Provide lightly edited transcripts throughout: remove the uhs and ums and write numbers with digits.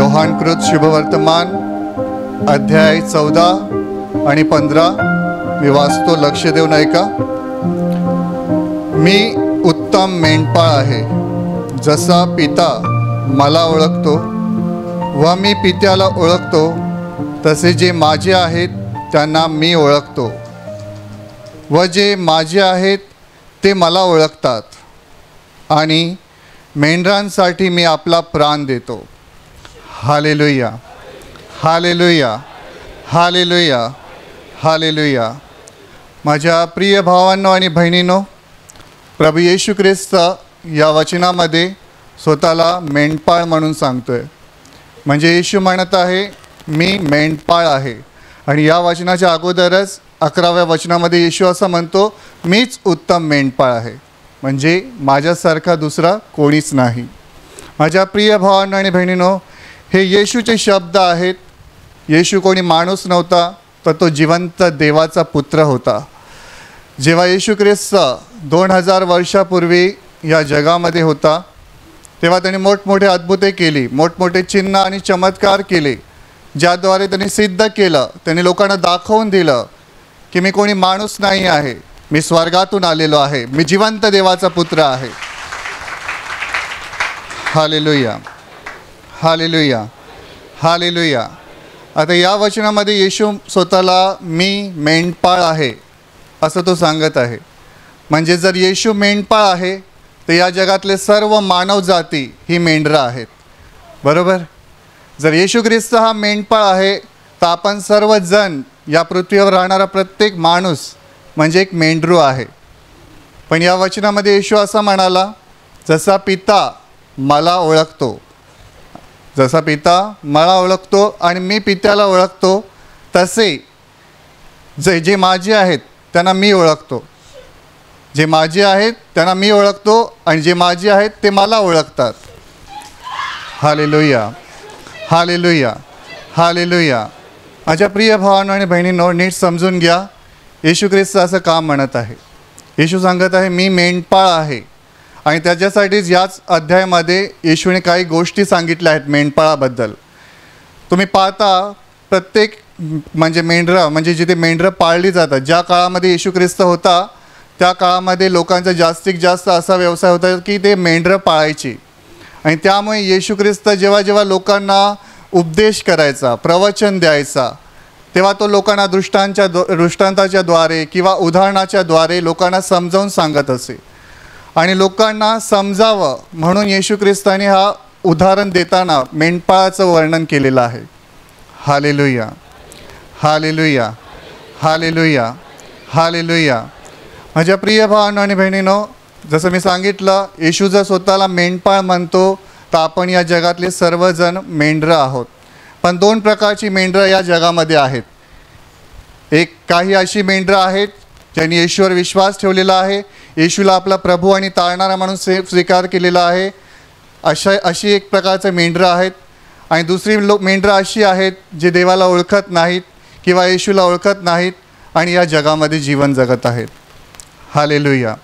योहानकृत शुभवर्तमान अध्याय 14 आणि 15 मी वाचतो, लक्ष देऊन ऐका. मी उत्तम मेंढपाळ आहे. जसा पिता मला ओळखतो व मी पित्याला ओळखतो, तसे जे माझे आहेत त्यांना मी ओळखतो व जे माझे आहेत ते मला ओळखतात, आणि मेंढरांसाठी मी आपला प्राण देतो. Hallelujah, hallelujah, hallelujah, hallelujah. माझ्या प्रिय भावांनो आणि बहिणींनो, प्रभू येशू ख्रिस्त या वचनामध्ये स्वतःला मेंढपाळ म्हणून सांगतोय. म्हणजे येशू म्हणत आहे मी मेंढपाळ आहे. आणि या वचनाच्या अगोदरच 11व्या वचनामध्ये येशू असं म्हणतो, मीच उत्तम मेंढपाळ आहे. म्हणजे माझ्यासारखा दुसरा कोणीच नाही. माझ्या प्रिय भावांनो आणि बहिणींनो, हे येशूचे शब्द आहेत. येशू कोणी माणूस नव्हता, तर तो जिवंत देवाचा पुत्र होता. जेव्हा येशू ख्रिस्त 2000 वर्षापूर्वी या जगामध्ये होता, तेव्हा त्यांनी मोठमोठे अद्भुते केली, मोठमोठे चिन्ह आणि चमत्कार केले, ज्याद्वारे त्यांनी सिद्ध केलं, त्यांनी लोकांना दाखवून दिलं की मी कोणी माणूस नाही आहे, मी स्वर्गातून आलेलो आहे, मी जिवंत देवाचा पुत्र आहे. Hallelujah, hallelujah, hallelujah. आता या वचनामध्ये येशू स्वतःला मी मेंढपाळ आहे असं तो सांगत आहे. म्हणजे जर येशू मेंढपाळ आहे, तर या जगातले सर्व मानव जाती ही मेंढरं आहेत, बरोबर. जर येशू ख्रिस्त हा मेंढपाळ आहे, तर आपण सर्वजण, या पृथ्वीवर राहणारा प्रत्येक माणूस म्हणजे एक मेंढरू आहे. पण या वचनामध्ये येशू असा म्हणाला, जसा पिता मला ओळखतो, जसा पिता मला ओळखतो आणि मी पित्याला ओळखतो, तसे जे माझे आहेत त्यांना मी ओळखतो. जे माझे आहेत त्यांना मी ओळखतो आणि जे माझे आहेत ते मला ओळखतात. Hallelujah, hallelujah, hallelujah. माझ्या प्रिय भावांनो आणि बहिणींनो, नीट समजून घ्या, येशू ख्रिस्त असं का म्हणत आहे. येशू सांगत आहे मी मेंढपाळ आहे. आणि त्याच्यासाठीच याच अध्यायामध्ये येशूने काही गोष्टी सांगितल्या आहेत मेंढपाळाबद्दल. तुम्ही पाहता, प्रत्येक म्हणजे मेंढरं, म्हणजे जिथे मेंढरं पाळली जातात, ज्या काळामध्ये येशू ख्रिस्त होता त्या काळामध्ये लोकांचा जास्तीत जास्त असा व्यवसाय होता की ते मेंढरं पाळायची. आणि त्यामुळे येशू ख्रिस्त जेव्हा जेव्हा लोकांना उपदेश करायचा, प्रवचन द्यायचा, तेव्हा तो लोकांना दृष्टांताच्या द्वारे किंवा उदाहरणाच्या द्वारे लोकांना समजावून सांगत असे. आणि लोकांना समजावं म्हणून येशू ख्रिस्ताने हा उदाहरण देताना मेंढपाळाचं वर्णन केलेलं आहे. Hallelujah, hallelujah, hallelujah, hallelujah. माझ्या प्रिय भावांनो आणि बहिणींनो, जसं मी सांगितलं, येशू जर स्वतःला मेंढपाळ म्हणतो, तर आपण या जगातले सर्वजण मेंढरं आहोत. पण 2 प्रकारची मेंढरं या जगामध्ये आहेत. एक, काही अशी मेंढरं आहेत ज्यांनी येशूवर विश्वास ठेवलेला आहे, येशूला आपला प्रभू आणि तारणारा म्हणून स्वीकार केलेला आहे. अशी एक प्रकारचे मेंढरं आहेत. आणि दुसरी मेंढरं अशी आहेत जे देवाला ओळखत नाहीत किंवा येशूला ओळखत नाहीत आणि या जगामध्ये जीवन जगत आहेत. Hallelujah,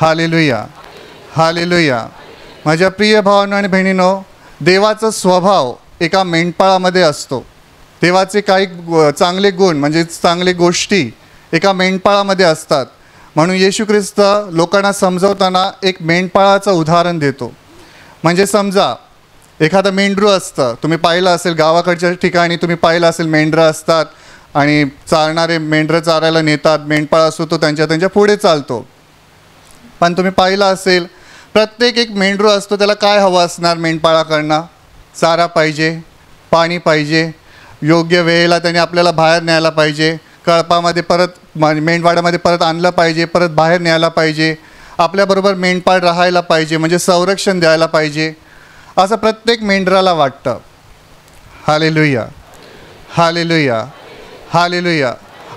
hallelujah, hallelujah. माझ्या प्रिय भावांनो आणि बहिणींनो, देवाचा स्वभाव एका मेंढपाळामध्ये असतो. देवाचे काही चांगले गुण म्हणजे चांगले गोष्टी एका मेंढपाळामध्ये असतात. म्हणून येशू ख्रिस्त लोकांना समजवताना एक मेंढपाळाचं उदाहरण देतो. म्हणजे समजा एखादं मेंढरू असतं, तुम्ही पाहिलं असेल गावाकडच्या ठिकाणी, तुम्ही पाहिलं असेल मेंढरं असतात आणि चालणारे मेंढरं चारायला नेतात, मेंढपाळ असतो तो त्यांच्या पुढे चालतो. पण तुम्ही पाहिलं असेल प्रत्येक एक मेंढरू असतो, त्याला काय हवं असणार मेंढपाळाकडनं? चारा पाहिजे, पाणी पाहिजे, योग्य वेळेला त्याने आपल्याला बाहेर न्यायला पाहिजे, कळपामध्ये परत मेंढवाड्यामध्ये परत आणलं पाहिजे, परत बाहेर न्यायला पाहिजे, आपल्याबरोबर मेंढपाळ राहायला पाहिजे, म्हणजे संरक्षण द्यायला पाहिजे, असं प्रत्येक मेंढराला वाटतं. Hallelujah, hallelujah, hallelujah.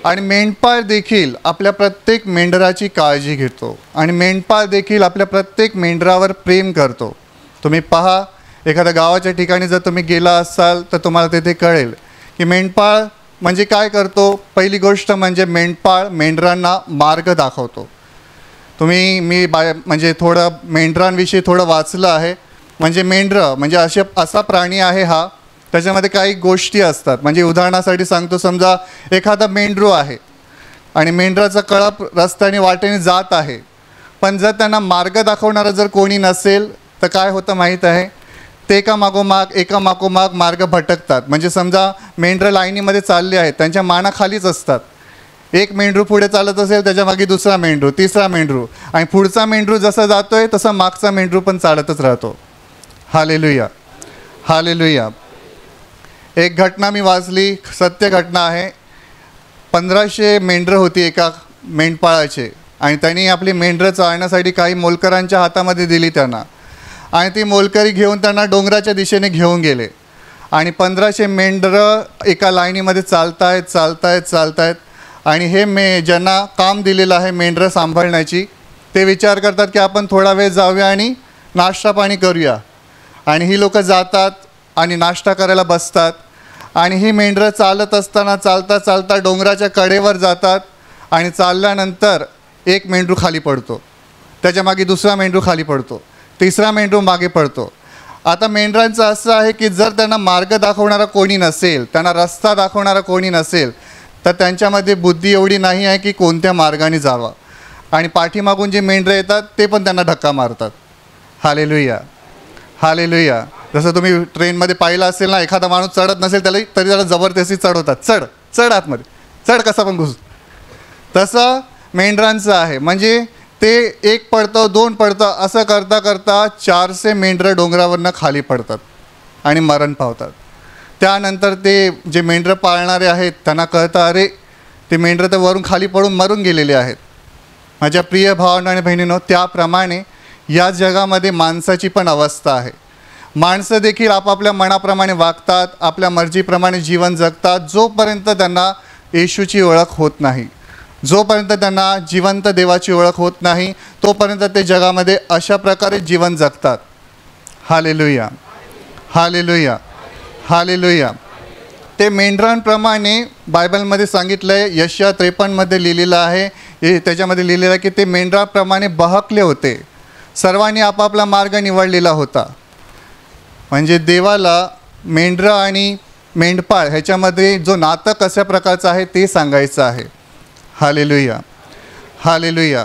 आणि मेंढपाळ देखील आपल्या प्रत्येक मेंढराची काळजी घेतो आणि मेंढपाळ देखील आपल्या प्रत्येक मेंढरावर प्रेम करतो. तुम्ही पहा, एखाद्या गावाच्या ठिकाणी जर तुम्ही गेला असाल तर तुम्हाला तेथे कळेल की मेंढपाळ म्हणजे काय करतो. पहिली गोष्ट म्हणजे मेंढपाळ मेंढरांना मार्ग दाखवतो. मी म्हणजे थोडं मेंढरांविषयी थोडं वाचलं आहे. म्हणजे मेंढरं म्हणजे असा प्राणी आहे हा, त्याच्यामध्ये काही गोष्टी असतात. म्हणजे उदाहरणासाठी सांगतो, समजा एखादा मेंढरू आहे आणि मेंढराचा कळप रस्त्याने वाटेने जात आहे, पण जर त्यांना मार्ग दाखवणारा जर कोणी नसेल तर काय होतं माहीत आहे, ते एका मागोमाग मार्ग भटकतात. म्हणजे समजा मेंढरं लाईनीमध्ये चालले आहेत, त्यांच्या मानाखालीच असतात. एक मेंढरू पुढे चालत असेल, त्याच्या मागे दुसरा मेंढरू, तिसरा मेंढरू, आणि पुढचा मेंढरू जसा जातोय तसा मागचा मेंढरू पण चालतच राहतो. Hallelujah, hallelujah. एक घटना मी वाचली, सत्य घटना आहे. 1500 मेंढरं होती एका मेंढपाळाचे, आणि त्यांनी आपली मेंढरं चालण्यासाठी काही मोलकरांच्या हातामध्ये दिली त्यांना, आणि ती मोलकरी घेऊन त्यांना डोंगराच्या दिशेने घेऊन गेले. आणि 1500 मेंढरं एका लाईनीमध्ये चालतायत. आणि हे ज्यांना काम दिलेलं आहे मेंढरं सांभाळण्याची, ते विचार करतात की आपण थोडा वेळ जाऊया आणि नाश्ता पाणी करूया. आणि ही लोकं जातात आणि नाश्ता करायला बसतात. आणि ही मेंढरं चालत असताना चालता डोंगराच्या कडेवर जातात, आणि चालल्यानंतर एक मेंढरू खाली पडतो, त्याच्या मागे दुसरा मेंढरू खाली पडतो, तिसरा मेंढरू मागे पडतो. आता मेंढरांचं असं आहे की जर त्यांना मार्ग दाखवणारा कोणी नसेल, त्यांना रस्ता दाखवणारा कोणी नसेल, तर त्यांच्यामध्ये बुद्धी एवढी नाही आहे की कोणत्या मार्गाने जावा. आणि पाठीमागून जे मेंढरं येतात ते पण त्यांना धक्का मारतात. Hallelujah, hallelujah. जसं तुम्ही ट्रेनमध्ये पाहिलं असेल ना, एखादा माणूस चढत नसेल तरी त्याला जबरदस्ती चढवतात, चढ आतमध्ये, चढ कसा पण घुस. तसं मेंढरांचं आहे. म्हणजे ते एक पडतं, दोन पडतं, असं करता 400 मेंढरं डोंगरावरनं खाली पडतात आणि मरण पावतात. त्यानंतर ते जे मेंढरं पाळणारे आहेत त्यांना कळतं, अरे ते मेंढरं तर वरून खाली पडून मरून गेलेले आहेत. माझ्या प्रिय भावांनो आणि बहिणींनो, त्याप्रमाणे या जगामध्ये माणसाची पण अवस्था आहे. माणसं देखील आपापल्या मनाप्रमाणे वागतात, आपल्या मर्जीप्रमाणे जीवन जगतात, जोपर्यंत त्यांना येशूची ओळख होत नाही, जोपर्यंत त्यांना जिवंत देवाची ओळख होत नाही, तोपर्यंत ते जगामध्ये अशा प्रकारे जीवन जगतात. Hallelujah, hallelujah, hallelujah. ते मेंढरांप्रमाणे बायबलमध्ये सांगितलं आहे, यशया 53मध्ये लिहिलेलं आहे, त्याच्यामध्ये लिहिलेलं आहे की ते मेंढराप्रमाणे बहकले होते. सर्वांनी आपापला मार्ग निवडलेला होता. म्हणजे देवाला मेंढरं आणि मेंढपाळ ह्याच्यामध्ये जो नातं कशा प्रकारचं आहे ते सांगायचं आहे. Hallelujah, hallelujah,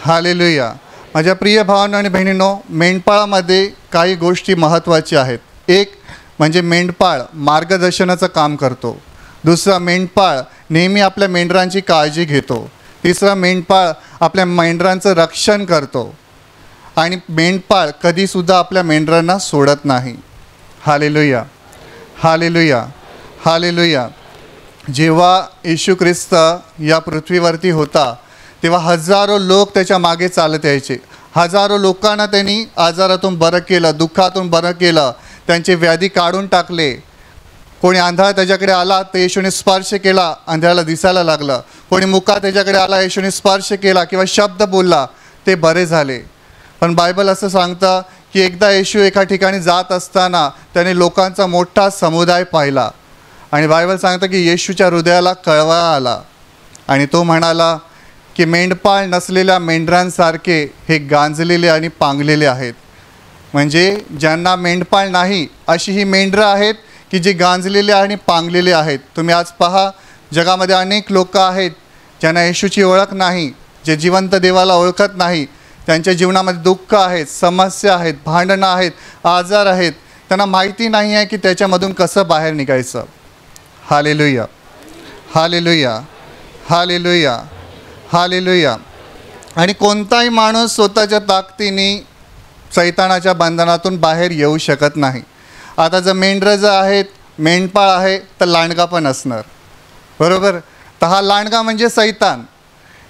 hallelujah. माझ्या प्रिय भावांनो आणि बहिणींनो, मेंढपाळामध्ये काही गोष्टी महत्त्वाच्या आहेत. एक म्हणजे मेंढपाळ मार्गदर्शनाचं काम करतो. दुसरा, मेंढपाळ नेहमी आपल्या मेंढरांची काळजी घेतो. तिसरा, मेंढपाळ आपल्या मेंढरांचं रक्षण करतो. आणि मेंढपाळ कधीसुद्धा आपल्या मेंढरांना सोडत नाही. Hallelujah, hallelujah, hallelujah. जेव्हा येशू ख्रिस्त या पृथ्वीवरती होता तेव्हा हजारो लोक त्याच्या मागे चालत यायचे. हजारो लोकांना त्यांनी आजारातून बरं केलं, दुःखातून बरं केलं, त्यांचे व्याधी काढून टाकले. कोणी आंधळा त्याच्याकडे आला तर येशूने स्पर्श केला, आंधळ्याला दिसायला लागलं. कोणी मुका त्याच्याकडे आला, येशूने स्पर्श केला किंवा शब्द बोलला, ते बरे झाले. पण बायबल असं सांगतं की एकदा येशू एका ठिकाणी जात असताना त्याने लोकांचा मोठा समुदाय पाहिला, आणि बायबल सांगतं की येशूच्या हृदयाला कळवळा आला, आणि तो म्हणाला की मेंढपाळ नसलेल्या मेंढरांसारखे हे गांजलेले आणि पांगलेले आहेत. म्हणजे ज्यांना मेंढपाळ नाही अशी ही मेंढरं आहेत की जे गांजलेले आणि पांगलेले आहेत. तुम्ही आज पहा, जगामध्ये अनेक लोक आहेत ज्यांना येशूची ओळख नाही, जे जिवंत देवाला ओळखत नाही. त्यांच्या जीवनामध्ये दुःख आहेत, समस्या आहेत, भांडणं आहेत, आजार आहेत. त्यांना माहिती नाही आहे की त्याच्यामधून कसं बाहेर निघायचं. Hallelujah, hallelujah, hallelujah, hallelujah. आणि कोणताही माणूस स्वतःच्या ताकदीने सैतानाच्या बंधनातून बाहेर येऊ शकत नाही. आता जर मेंढरं जर आहेत, मेंढपाळ आहे, तर लांडगा पण असणार, बरोबर. तर हा लांडगा म्हणजे सैतान.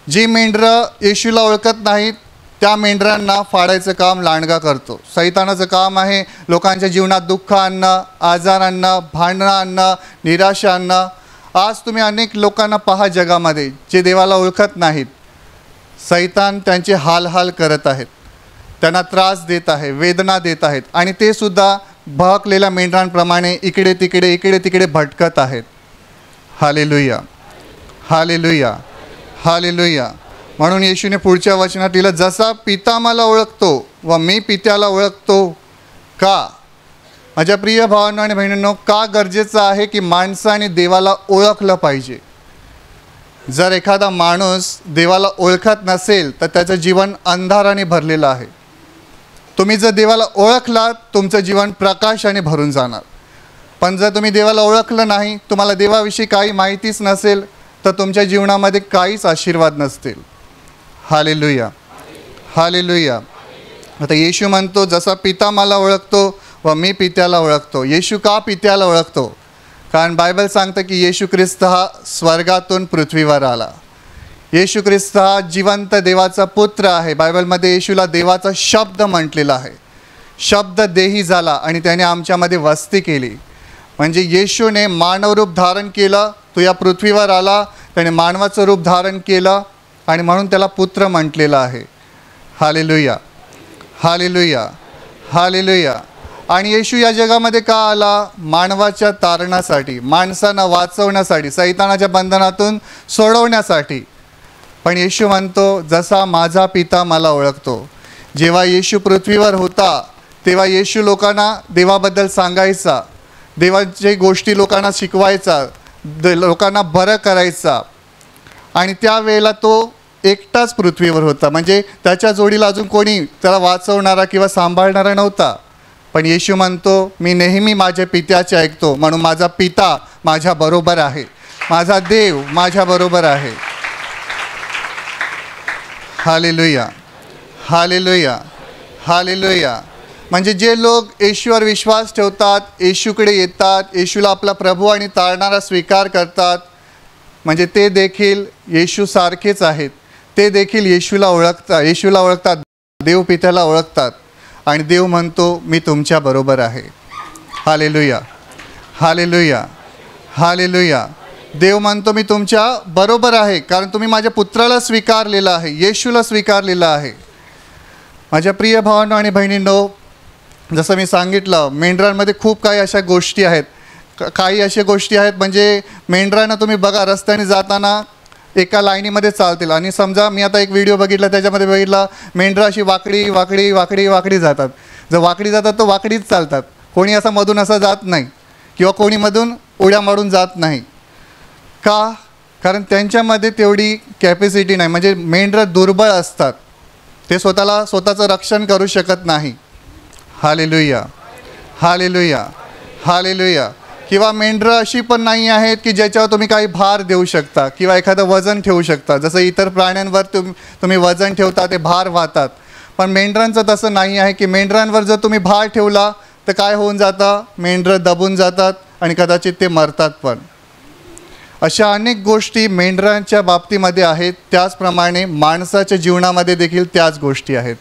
जी मेंढरं येशूला ओळखत नाहीत त्या मेंढरांना फाडायचं काम लांडगा करतो. सैतानाचं काम आहे लोकांच्या जीवनात दुःख आणणं, आजार आणणं, भांडणं आणणं, निराशा आणणं. आज तुम्ही अनेक लोकांना पहा जगामध्ये जे देवाला ओळखत नाहीत. सैतान त्यांचे हाल करत आहेत, त्यांना त्रास देत आहे, वेदना देत आहेत, आणि ते सुद्धा बहकलेल्या मेंढरांप्रमाणे इकडे तिकडे भटकत आहेत. Hallelujah, hallelujah, hallelujah. म्हणून येशूने पुढच्या वचनात लिहिलं, जसा पिता मला ओळखतो व मी पित्याला ओळखतो का? माझ्या प्रिय भावांनो आणि बहिणींनो, का गरजेचं आहे की माणसाने देवाला ओळखलं पाहिजे? जर एखादा माणूस देवाला ओळखत नसेल तर त्याचं जीवन अंधाराने भरलेलं आहे. तुम्ही जर देवाला ओळखलात, तुमचं जीवन प्रकाशाने भरून जाणार. पण जर तुम्ही देवाला ओळखलं नाही, तुम्हाला देवाविषयी काही माहितीच नसेल, तर तुमच्या जीवनामध्ये काहीच आशीर्वाद नसतील. Hallelujah, hallelujah. आता येशू म्हणतो, जसा पिता मला ओळखतो व मी पित्याला ओळखतो. येशू का पित्याला ओळखतो? कारण बायबल सांगतं की येशू ख्रिस्त हा स्वर्गातून पृथ्वीवर आला. येशू ख्रिस्त हा जिवंत देवाचा पुत्र आहे. बायबलमध्ये येशूला देवाचा शब्द म्हटलेला आहे. शब्द देही झाला आणि त्याने आमच्यामध्ये वस्ती केली. म्हणजे येशूने मानव रूप धारण केलं, तो या पृथ्वीवर आला, त्याने मानवाचं रूप धारण केलं आणि म्हणून त्याला पुत्र म्हटलेलं आहे. Hallelujah, hallelujah, hallelujah. आणि येशू या जगामध्ये का आला? मानवाच्या तारणासाठी, माणसांना वाचवण्यासाठी, सैतानाच्या बंधनातून सोडवण्यासाठी. पण येशू म्हणतो, जसा माझा पिता मला ओळखतो. जेव्हा येशू पृथ्वीवर होता तेव्हा येशू लोकांना देवाबद्दल सांगायचा, देवाच्या गोष्टी लोकांना शिकवायचा, लोकांना बरं करायचा. आणि त्यावेळेला तो एकटाच पृथ्वीवर होता. म्हणजे त्याच्या जोडीला अजून कोणी त्याला वाचवणारा किंवा सांभाळणारा नव्हता. पण येशू म्हणतो, मी नेहमी माझ्या पित्याचे ऐकतो, म्हणून माझा पिता माझ्याबरोबर आहे, माझा देव माझ्याबरोबर आहे. Hallelujah, hallelujah, hallelujah. म्हणजे जे लोक येशूवर विश्वास ठेवतात, येशूकडे येतात, येशूला आपला प्रभू आणि तारणारा स्वीकार करतात, म्हणजे ते देखील येशूसारखेच आहेत. ते देखील येशूला ओळखतात, देव पित्याला ओळखतात. आणि देव म्हणतो, मी तुमच्या बरोबर आहे. Hallelujah, hallelujah, hallelujah. देव म्हणतो, मी तुमच्या बरोबर आहे, कारण तुम्ही माझ्या पुत्राला स्वीकारलेलं आहे, येशूला स्वीकारलेलं आहे. माझ्या प्रिय भावांनो आणि बहिणींनो, जसं मी सांगितलं, मेंढरांमध्ये खूप काही अशा गोष्टी आहेत. काही अशा गोष्टी आहेत म्हणजे मेंढरांना तुम्ही बघा, रस्त्याने जाताना एका लाईनीमध्ये चालतील. आणि समजा मी आता एक व्हिडिओ बघितला, त्याच्यामध्ये बघितला मेंढरं अशी वाकडी वाकडी वाकडी वाकडी जातात. जर वाकडी जातात तर वाकडीच चालतात. कोणी असं मधून असं जात नाही किंवा कोणी मधून उड्या मारून जात नाही. का? कारण त्यांच्यामध्ये तेवढी कॅपॅसिटी नाही. म्हणजे मेंढरं दुर्बळ असतात, ते स्वतःचं रक्षण करू शकत नाही. Hallelujah, hallelujah, hallelujah. किंवा मेंढरं अशी पण नाही आहेत की ज्याच्यावर तुम्ही काही भार देऊ शकता किंवा एखादं वजन ठेवू शकता. जसं इतर प्राण्यांवर तुम्ही वजन ठेवता, ते भार वाहतात. पण मेंढरांचं तसं नाही आहे की मेंढरांवर जर तुम्ही भार ठेवला तर काय होऊन जातं? मेंढरं दबून जातात आणि कदाचित ते मरतात पण. अशा अनेक गोष्टी मेंढरांच्या बाबतीमध्ये आहेत. त्याचप्रमाणे माणसाच्या जीवनामध्ये देखील त्याच गोष्टी आहेत.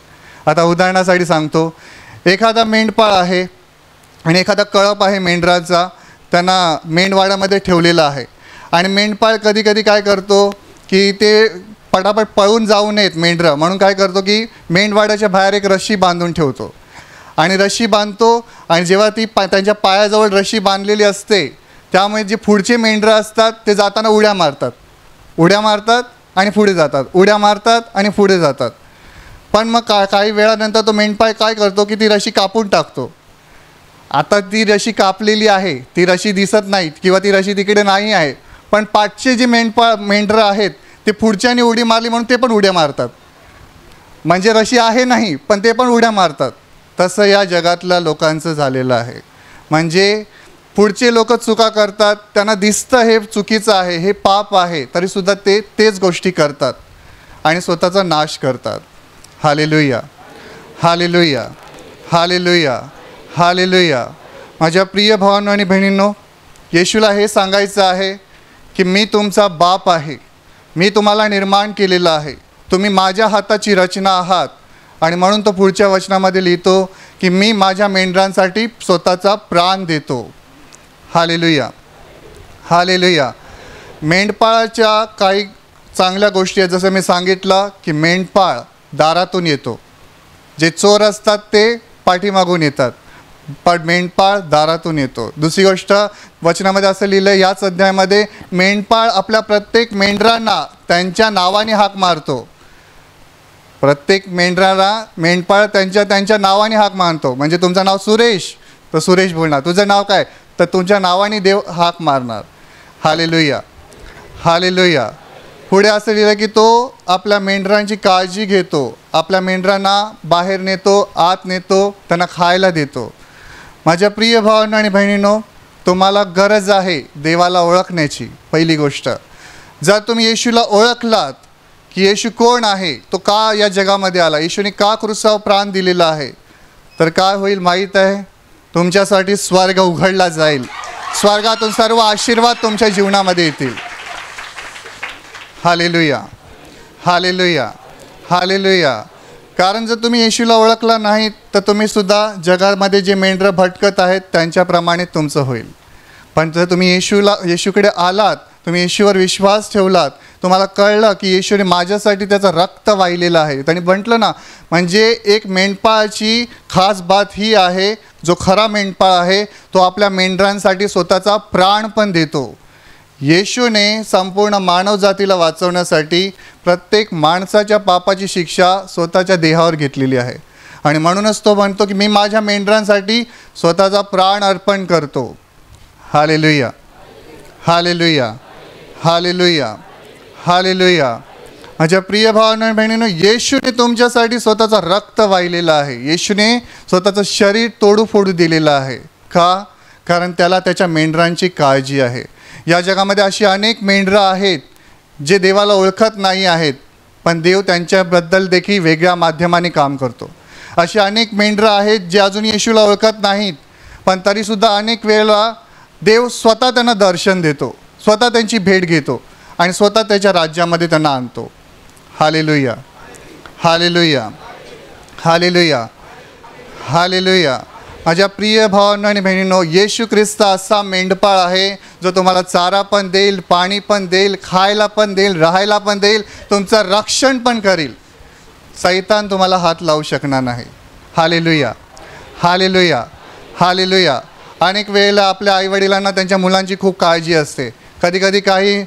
आता उदाहरणासाठी सांगतो, एखादा मेंढपाळ आहे आणि एखादा कळप आहे मेंढराचा, त्यांना मेंढवाड्यामध्ये ठेवलेलं आहे. आणि मेंढपाळ कधी कधी काय करतो की ते पटापट पळून जाऊ नयेत मेंढरं, म्हणून काय करतो की मेंढवाड्याच्या बाहेर एक रशी बांधून ठेवतो. आणि रशी बांधतो आणि जेव्हा ती त्यांच्या पायाजवळ रशी बांधलेली असते, त्यामुळे जे पुढचे मेंढरं असतात ते जाताना उड्या मारतात आणि पुढे जातात, उड्या मारतात आणि पुढे जातात. पण मग काही वेळानंतर तो मेंढपाळ काय करतो की ती रशी कापून टाकतो. आता ती रशी कापलेली आहे, ती रशी दिसत नाही किंवा ती रशी तिकडे नाही आहे, पण पाठचे जे मेंढरं आहेत ते पुढच्याने उडी मारली म्हणून ते पण उड्या मारतात. म्हणजे रशी आहे नाही पण ते पण उड्या मारतात. तसं या जगातल्या लोकांचं झालेलं आहे. म्हणजे पुढचे लोक चुका करतात, त्यांना दिसतं हे चुकीचं आहे, हे पाप आहे, तरीसुद्धा तेच गोष्टी करतात आणि स्वतःचा नाश करतात. Hallelujah, hallelujah, hallelujah, hallelujah. माझ्या प्रिय भावांनो आणि बहिणींनो, येशूला हे सांगायचं आहे की मी तुमचा बाप आहे, मी तुम्हाला निर्माण केलेलं आहे, तुम्ही माझ्या हाताची रचना आहात. आणि म्हणून तो पुढच्या वचनामध्ये लिहितो की मी माझ्या मेंढरांसाठी स्वतःचा प्राण देतो. Hallelujah, hallelujah. मेंढपाळाच्या काही चांगल्या गोष्टी आहेत. जसं मी सांगितलं की मेंढपाळ दारातून येतो, जे चोर असतात ते पाठीमागून येतात, पण मेंढपाळ दारातून येतो. दुसरी गोष्ट वचनामध्ये असं लिहिलं आहे याच अध्यायामध्ये, मेंढपाळ आपल्या प्रत्येक मेंढरांना त्यांच्या नावाने हाक मारतो. प्रत्येक मेंढराला मेंढपाळ त्यांच्या नावाने हाक मारतो. म्हणजे तुमचं नाव सुरेश तर सुरेश बोलणार, तुझं नाव काय तर तुमच्या नावाने देव हाक मारणार. Hallelujah, hallelujah. पुढे असं लिहिलं की तो आपल्या मेंढरांची काळजी घेतो, आपल्या मेंढरांना बाहेर नेतो, आत नेतो, त्यांना खायला देतो. माझ्या प्रिय भावांनो आणि बहिणींनो, तुम्हाला गरज आहे देवाला ओळखण्याची. पहिली गोष्ट, जर तुम्ही येशूला ओळखलात की येशू कोण आहे, तो का या जगामध्ये आला, येशूने का क्रूसावर प्राण दिलेला आहे, तर काय होईल माहीत आहे, तुमच्यासाठी स्वर्ग उघडला जाईल. स्वर्गातून सर्व आशीर्वाद तुमच्या जीवनामध्ये येतील. Hallelujah, hallelujah, hallelujah. कारण जर तुम्ही येशूला ओळखला नाही तर तुम्ही सुद्धा जगामध्ये जे मेंढरं भटकत आहेत त्यांच्याप्रमाणे तुमचं होईल. पण जर तुम्ही येशूकडे आलात, तुम्ही येशूवर विश्वास ठेवलात, तुम्हाला कळलं की येशूने माझ्यासाठी त्याचं रक्त वाहिलेलं आहे. त्यांनी म्हटलं ना, म्हणजे एक मेंढपाळाची खास बात ही आहे, जो खरा मेंढपाळ आहे तो आपल्या मेंढरांसाठी स्वतःचा प्राण पण देतो. येशूने संपूर्ण मानवजातीला वाचवण्यासाठी प्रत्येक माणसाच्या पापाची शिक्षा स्वतःच्या देहावर घेतलेली आहे. आणि म्हणूनच तो म्हणतो की मी माझ्या मेंढरांसाठी स्वतःचा प्राण अर्पण करतो. Hallelujah, hallelujah, hallelujah, hallelujah. माझ्या प्रिय भावांनो आणि बहिणींनो, येशूने तुमच्यासाठी स्वतःचा रक्त वाहिलेला आहे. येशूने स्वतःचं शरीर तोडूफोडू दिलेलं आहे. का? कारण त्याला त्याच्या मेंढरांची काळजी आहे. या जगामध्ये अशी अनेक मेंढरं आहेत जे देवाला ओळखत नाही आहेत, पण देव त्यांच्याबद्दल देखील वेगळ्या माध्यमाने काम करतो. अशी अनेक मेंढरं आहेत जे अजून येशूला ओळखत नाहीत, पण तरीसुद्धा अनेक वेळेला देव स्वतः त्यांना दर्शन देतो, स्वतः त्यांची भेट घेतो आणि स्वतः त्याच्या राज्यामध्ये त्यांना आणतो. Hallelujah, hallelujah, hallelujah, hallelujah. माझ्या प्रिय भावांनो आणि बहिणींनो, येशू ख्रिस्त असा मेंढपाळ आहे जो तुम्हाला चारा पण देईल, पाणी पण देईल, खायला पण देईल, राहायला पण देईल, तुमचं रक्षण पण करील. सैतान तुम्हाला हात लावू शकणार नाही. Hallelujah, hallelujah, hallelujah. अनेक वेळेला आपल्या आईवडिलांना त्यांच्या मुलांची खूप काळजी असते. कधीकधी काही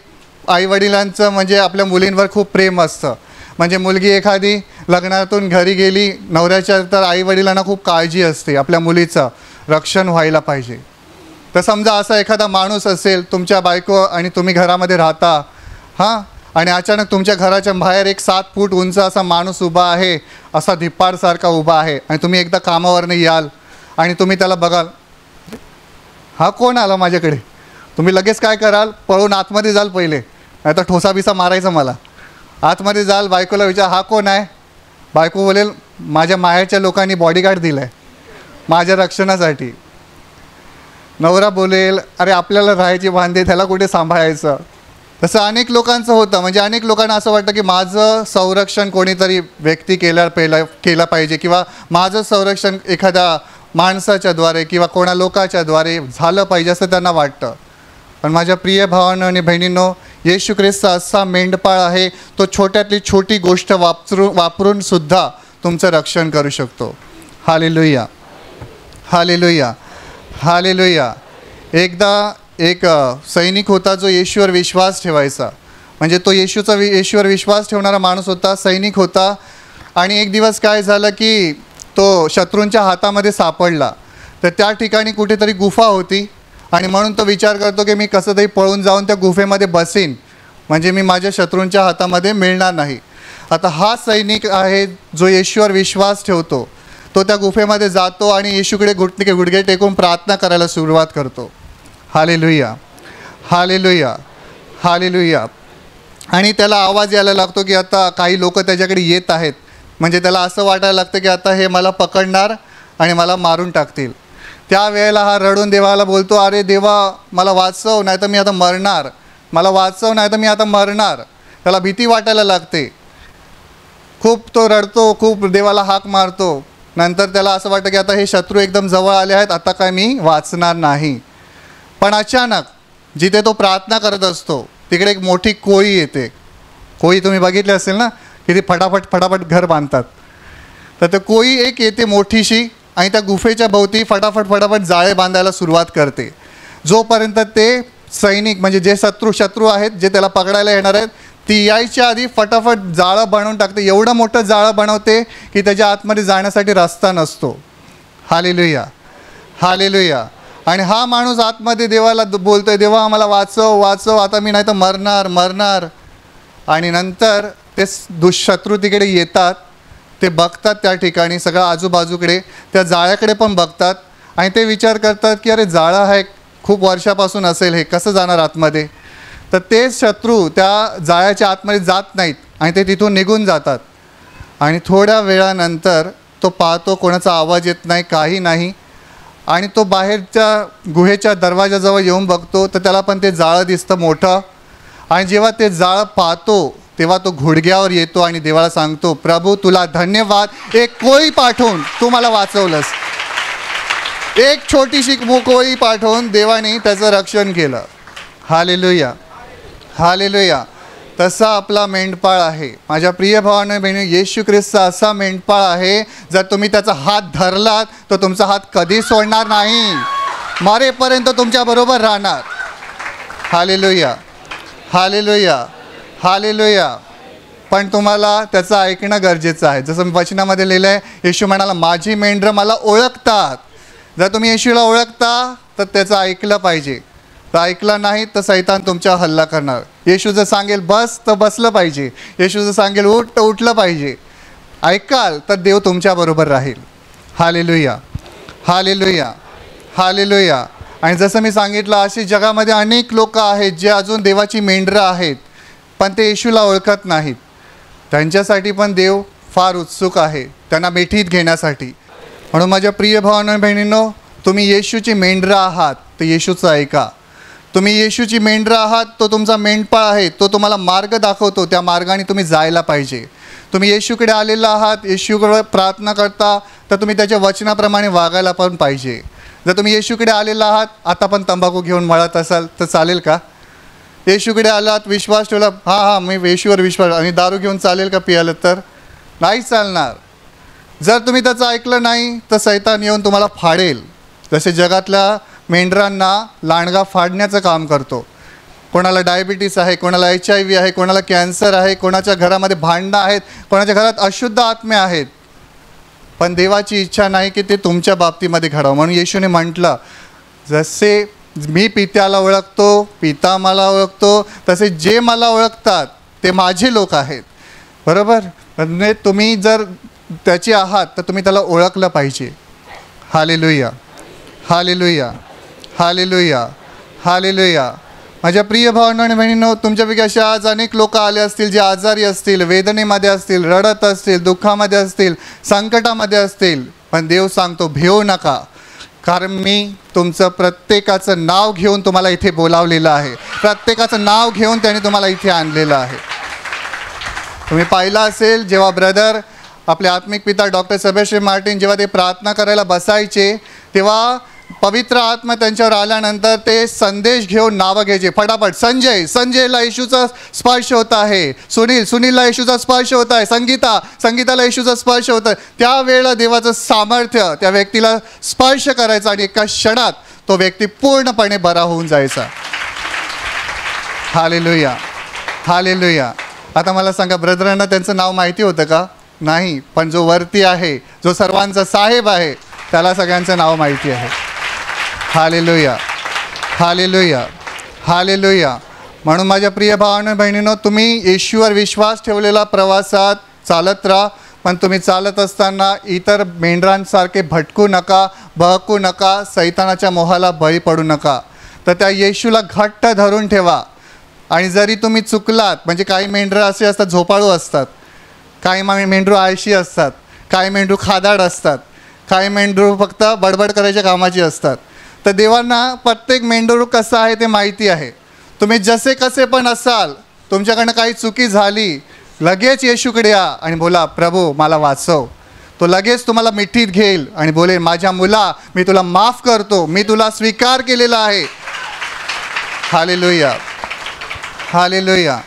आईवडिलांचं म्हणजे आपल्या मुलींवर खूप प्रेम असतं. म्हणजे मुलगी एखादी लग्नातून घरी गेली नवऱ्याच्या, तर आईवडिलांना खूप काळजी असते आपल्या मुलीचं रक्षण व्हायला पाहिजे. तर समजा असा एखादा माणूस असेल, तुमच्या बायको आणि तुम्ही घरामध्ये राहता, हां, आणि अचानक तुमच्या घराच्या बाहेर एक 7 फूट उंच असा माणूस उभा आहे, असा धिप्पाडसारखा उभा आहे, आणि तुम्ही एकदा कामावरनं याल आणि तुम्ही त्याला बघाल, हा कोण आला माझ्याकडे, तुम्ही लगेच काय कराल, पळून आतमध्ये जाल पहिले, नाही तर ठोसा बिसा मारायचा मला. आतमध्ये जाल, बायकोला विचार हा कोण आहे, बायको बोलेल माझ्या माहेरच्या लोकांनी बॉडीगार्ड दिला आहे माझ्या रक्षणासाठी. नवरा बोलेल अरे आपल्याला राहायची बांधे, त्याला कुठे सांभाळायचं. तसं अनेक लोकांचं होतं. म्हणजे अनेक लोकांना असं वाटतं की माझं संरक्षण कोणीतरी व्यक्ती केला पाहिजे, किंवा माझं संरक्षण एखाद्या माणसाच्या द्वारे किंवा कोणा लोकाच्या द्वारे झालं पाहिजे असं त्यांना वाटतं. पण माझ्या प्रिय भावांनो आणि बहिणींनो, येशू ख्रिस्त असा मेंढपाळ आहे, तो छोट्यातली छोटी गोष्ट वापरून सुद्धा तुमचं रक्षण करू शकतो. Hallelujah, hallelujah, hallelujah. एकदा एक सैनिक होता जो येशूवर विश्वास ठेवायचा. म्हणजे तो येशूवर विश्वास ठेवणारा माणूस होता, सैनिक होता. आणि एक दिवस काय झालं की तो शत्रूंच्या हातामध्ये सापडला. तर त्या ठिकाणी कुठेतरी गुफा होती आणि म्हणून तो विचार करतो की मी कसं तरी पळून जाऊन त्या गुफेमध्ये बसीन, म्हणजे मी माझ्या शत्रूंच्या हातामध्ये मिळणार नाही. आता हा सैनिक आहे जो येशूवर विश्वास ठेवतो. तो त्या गुफेमध्ये जातो आणि येशूकडे गुडघे टेकून प्रार्थना करायला सुरुवात करतो. Hallelujah, hallelujah, hallelujah. आणि त्याला आवाज यायला लागतो की आता काही लोक त्याच्याकडे येत आहेत. म्हणजे त्याला असं वाटायला लागतं की आता हे मला पकडणार आणि मला मारून टाकतील. त्यावेळेला हा रडून देवाला बोलतो, अरे देवा मला वाचव, नाही तर मी आता मरणार, मला वाचव, नाही तर मी आता मरणार. त्याला भीती वाटायला लागते. खूप तो रडतो, खूप देवाला हाक मारतो. नंतर त्याला असं वाटतं की आता हे शत्रू एकदम जवळ आले आहेत, आता काय मी वाचणार नाही. पण अचानक जिथे तो प्रार्थना करत असतो तिकडे एक मोठी कोळी येते. कोळी तुम्ही बघितली असेल ना, की ती फटाफट घर बांधतात. तर ते कोळी एक येते मोठीशी आणि त्या गुफेच्या भोवती फटाफट जाळे बांधायला सुरुवात करते. जोपर्यंत ते सैनिक म्हणजे जे शत्रू आहेत, जे त्याला पकडायला येणार आहेत, ती यायच्या आधी फटाफट जाळं बनवून टाकते. एवढं मोठं जाळं बनवते की त्याच्या आतमध्ये जाण्यासाठी रस्ता नसतो. Hallelujah, hallelujah. आणि हा माणूस आतमध्ये देवाला बोलतोय, देवा आम्हाला वाचव वाचव, आता मी नाही तर मरणार मरणार. आणि नंतर ते दुष्शत्रू तिकडे येतात, ते बघतात त्या ठिकाणी सगळं आजूबाजूकडे, त्या जाळ्याकडे पण बघतात आणि ते विचार करतात की अरे जाळं आहे, खूप वर्षापासून असेल, हे कसं जाणार आतमध्ये. तर ते शत्रू त्या जाळ्याच्या आतमध्ये जात नाहीत आणि ते तिथून निघून जातात. आणि थोड्या वेळानंतर तो पाहतो, कोणाचा आवाज येत नाही, काही नाही. आणि तो बाहेरच्या गुहेच्या दरवाजाजवळ येऊन बघतो तर त्याला पण ते जाळं दिसतं मोठं. आणि जेव्हा ते जाळं पाहतो तेव्हा तो घुडघ्यावर येतो आणि देवाला सांगतो, प्रभू तुला धन्यवाद, एक कोळी पाठवून तू मला वाचवलंस. एक छोटीशी कोळी पाठवून देवाने त्याचं रक्षण केलं. Hallelujah, hallelujah. तसा आपला मेंढपाळ आहे. माझ्या प्रिय भावाने बहिणी, येशू ख्रिस्त असा मेंढपाळ आहे, जर तुम्ही त्याचा हात धरलात तर तुमचा हात कधी सोडणार नाही, मरेपर्यंत तुमच्याबरोबर राहणार. Hallelujah, hallelujah, hallelujah. पण तुम्हाला त्याचं ऐकणं गरजेचं आहे. जसं वचनामध्ये लिहिलं आहे, येशू म्हणाला, माझी मेंढरं मला ओळखतात. जर तुम्ही येशूला ओळखता तर त्याचं ऐकलं पाहिजे. तर ऐकलं नाही तर सैतान तुमच्यावर हल्ला करणार. येशू जर सांगेल बस तर बसलं पाहिजे, येशू जर सांगेल उठ तर उठलं पाहिजे. ऐकाल तर देव तुमच्याबरोबर राहील. Hallelujah, hallelujah, hallelujah. आणि जसं मी सांगितलं, अशी जगामध्ये अनेक लोक आहेत जे अजून देवाची मेंढरं आहेत, पण ते येशूला ओळखत नाहीत. त्यांच्यासाठी पण देव फार उत्सुक आहे, त्यांना मिठीत घेण्यासाठी. म्हणून माझ्या प्रिय भावांनो बहिणींनो, तुम्ही येशूची मेंढरं आहात तर येशूचं ऐका. तुम्ही येशूची मेंढरं आहात, तो तुमचा मेंढपाळ आहे, तो तुम्हाला मार्ग दाखवतो, त्या मार्गाने तुम्ही जायला पाहिजे. तुम्ही येशूकडे आलेला आहात, येशूकडे प्रार्थना करता, तर तुम्ही त्याच्या वचनाप्रमाणे वागायला पण पाहिजे. जर तुम्ही येशूकडे आलेला आहात, आता पण तंबाखू घेऊन मळत असाल तर चालेल का? येशूकडे आलात, विश्वास ठेवला, हां मी येशूवर विश्वास, आणि दारू घेऊन चालेल का पियालं? तर नाही चालणार. जर तुम्ही त्याचं ऐकलं नाही तर सैतान येऊन तुम्हाला फाडेल. जसे जगातल्या मेंढरांना लांडगा फाडण्याचं काम करतो. कोणाला डायबिटीस आहे, कोणाला HIV आहे, कोणाला कॅन्सर आहे, कोणाच्या घरामध्ये भांडणं आहेत, कोणाच्या घरात अशुद्ध आत्मे आहेत. पण देवाची इच्छा नाही की ते तुमच्या बाबतीमध्ये घडावं. म्हणून येशूने म्हटलं, जसे मी पित्याला ओळखतो, पिता मला ओळखतो, तसे जे मला ओळखतात ते माझे लोक आहेत. बरोबर? म्हणजे तुम्ही जर त्याचे आहात तर तुम्ही त्याला ओळखलं पाहिजे. Hallelujah, hallelujah, hallelujah, hallelujah. माझ्या प्रिय भावांनो आणि बहिणींनो, तुमच्यापैकी असे आज अनेक लोक आले असतील जे आजारी असतील, वेदनेमध्ये असतील, रडत असतील, दुःखामध्ये असतील, संकटामध्ये असतील. पण देव सांगतो, भिवू नका, कारण मी तुमचं प्रत्येकाचं नाव घेऊन तुम्हाला इथे बोलावलेलं आहे. प्रत्येकाचं नाव घेऊन त्याने तुम्हाला इथे आणलेलं आहे. तुम्ही पाहिलं असेल, जेव्हा ब्रदर आपले आत्मिक पिता डॉक्टर सेबॅस्टियन मार्टिन जेव्हा ते प्रार्थना करायला बसायचे, तेव्हा पवित्र आत्मा त्यांच्यावर आल्यानंतर ते संदेश घेऊन नावं घ्यायचे फटाफट. संजयला येशूचा स्पर्श होत आहे, सुनीलला येशूचा स्पर्श होत आहे, संगीताला येशूचा स्पर्श होत आहे. त्यावेळेला देवाचं सामर्थ्य त्या व्यक्तीला स्पर्श करायचं आणि एका क्षणात तो व्यक्ती पूर्णपणे बरा होऊन जायचा. Hallelujah, hallelujah. आता मला सांगा, ब्रदरांना त्यांचं नाव माहिती होतं का? नाही. पण जो वरती आहे, जो सर्वांचा साहेब आहे, त्याला सगळ्यांचं नाव माहिती आहे. Hallelujah, hallelujah, hallelujah. म्हणून माझ्या प्रिय भावांनो बहिणींनो, तुम्ही येशूवर विश्वास ठेवलेला प्रवासात चालत राहा. पण तुम्ही चालत असताना इतर मेंढरांसारखे भटकू नका, बहकू नका, सैतानाच्या मोहाला बळी पडू नका. तर त्या येशूला घट्ट धरून ठेवा. आणि जरी तुम्ही चुकलात, म्हणजे काही मेंढरं असे असतात, झोपाळू असतात, काही मेंढरू आळशी असतात, काही मेंढरू खादाड असतात, काही मेंढरू फक्त बडबड करायच्या कामाची असतात. तर देवांना प्रत्येक मेंढरू कसं आहे ते माहिती आहे. तुम्ही जसे कसे पण असाल, तुमच्याकडनं काही चुकी झाली, लगेच येशूकडे या आणि बोला, प्रभू मला वाचव. तो लगेच तुम्हाला मिठीत घेईल आणि बोलेल, माझ्या मुला, मी तुला माफ करतो, मी तुला स्वीकार केलेला आहे. Hallelujah, hallelujah,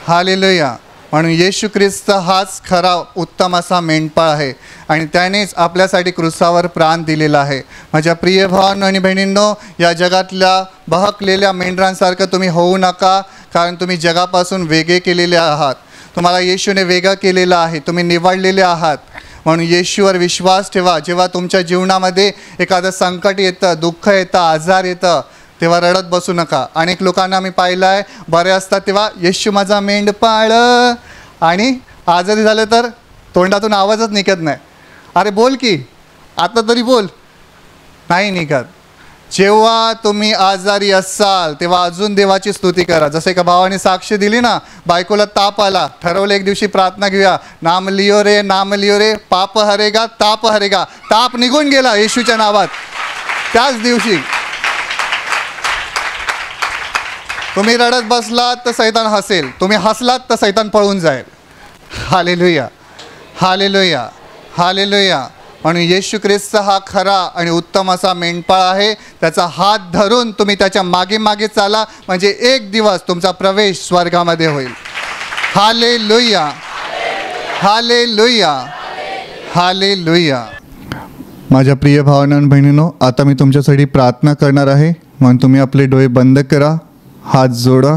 hallelujah. म्हणून येशू ख्रिस्त हाच खरा उत्तम असा मेंढपाळ आहे आणि त्यानेच आपल्यासाठी क्रूसावर प्राण दिलेला आहे. माझ्या प्रिय भावांनो आणि बहिणींनो, या जगातल्या बहकलेल्या मेंढरांसारखं तुम्ही होऊ नका, कारण तुम्ही जगापासून वेगळे केलेले आहात. तुम्हाला येशूने वेगळं केलेलं आहे, तुम्ही निवडलेले आहात. म्हणून येशूवर विश्वास ठेवा. जेव्हा तुमच्या जीवनामध्ये एखादं संकट येतं, दुःख येतं, आजार येतं, तेव्हा रडत बसू नका. अनेक लोकांना मी पाहिलं आहे, बरे असतात तेव्हा येशू माझा मेंढपाळ, आणि आजारी झालं तर तोंडातून आवाजच निघत नाही. अरे बोल की, आता तरी बोल, नाही निघत. जेव्हा तुम्ही आजारी असाल तेव्हा अजून देवाची स्तुती करा. जसे का भावाने साक्ष दिली ना, बायकोला ताप आला, ठरवलं एक दिवशी प्रार्थना घेऊया, नाम लियो रे, पाप हरेगा, ताप हरेगा. ताप निघून गेला येशूच्या नावात त्याच दिवशी. तुम्ही रडत बसलात तर सैतान हसेल, तुम्ही हसलात तर सैतान पळून जाईल. Hallelujah, hallelujah, hallelujah. म्हणून येशू ख्रिस्त हा खरा आणि उत्तम असा मेंढपाळ आहे. त्याचा हात धरून तुम्ही त्याच्या मागे मागे चाला, म्हणजे एक दिवस तुमचा प्रवेश स्वर्गामध्ये होईल. Hallelujah, hallelujah, hallelujah. माझ्या प्रिय भावांनो आणि बहिणींनो, आता मी तुमच्यासाठी प्रार्थना करणार आहे. म्हणून तुम्ही आपले डोळे बंद करा, हात जोडा,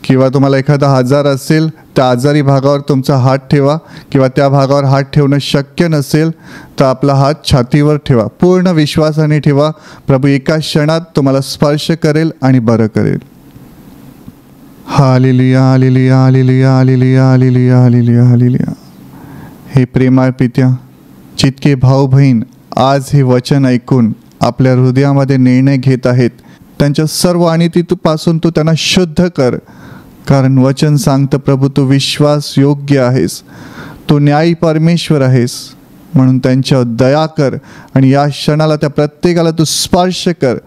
किंवा तुम्हाला एखादा आजार असेल त्या आजारी भागावर तुमचा हात ठेवा, किंवा त्या भागावर हात ठेवणं शक्य नसेल तर आपला हात छातीवर ठेवा. पूर्ण विश्वासाने ठेवा. प्रभू एका क्षणात तुम्हाला स्पर्श करेल आणि बरं करेल. Hallelujah, hallelujah, hallelujah, hallelujah, hallelujah, hallelujah, hallelujah. हे प्रेमळ पित्या, जितके भाऊ बहीण आज हे वचन ऐकून आपल्या हृदयामध्ये निर्णय घेत आहेत, त्यांच्या सर्व अनितीपासून तू त्यांना शुद्ध कर. कारण वचन सांगतं प्रभू, तू विश्वास योग्य आहेस, तू न्यायी परमेश्वर आहेस. म्हणून त्यांच्यावर दया कर आणि या क्षणाला त्या प्रत्येकाला तू स्पर्श कर.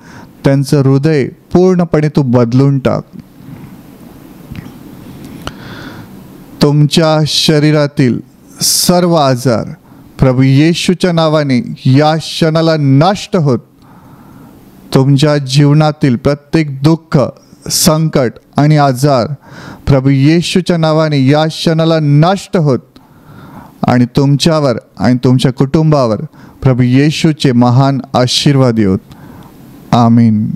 त्यांचं हृदय पूर्णपणे तू बदलून टाक. तुमच्या शरीरातील सर्व आजार प्रभू येशूच्या नावाने या क्षणाला नष्ट होत. तुमच्या जीवनातील प्रत्येक दुःख, संकट आणि आजार प्रभू येशूच्या नावाने या क्षणाला नष्ट होत, आणि तुमच्यावर आणि तुमच्या कुटुंबावर प्रभू येशूचे महान आशीर्वाद येत. आमीन.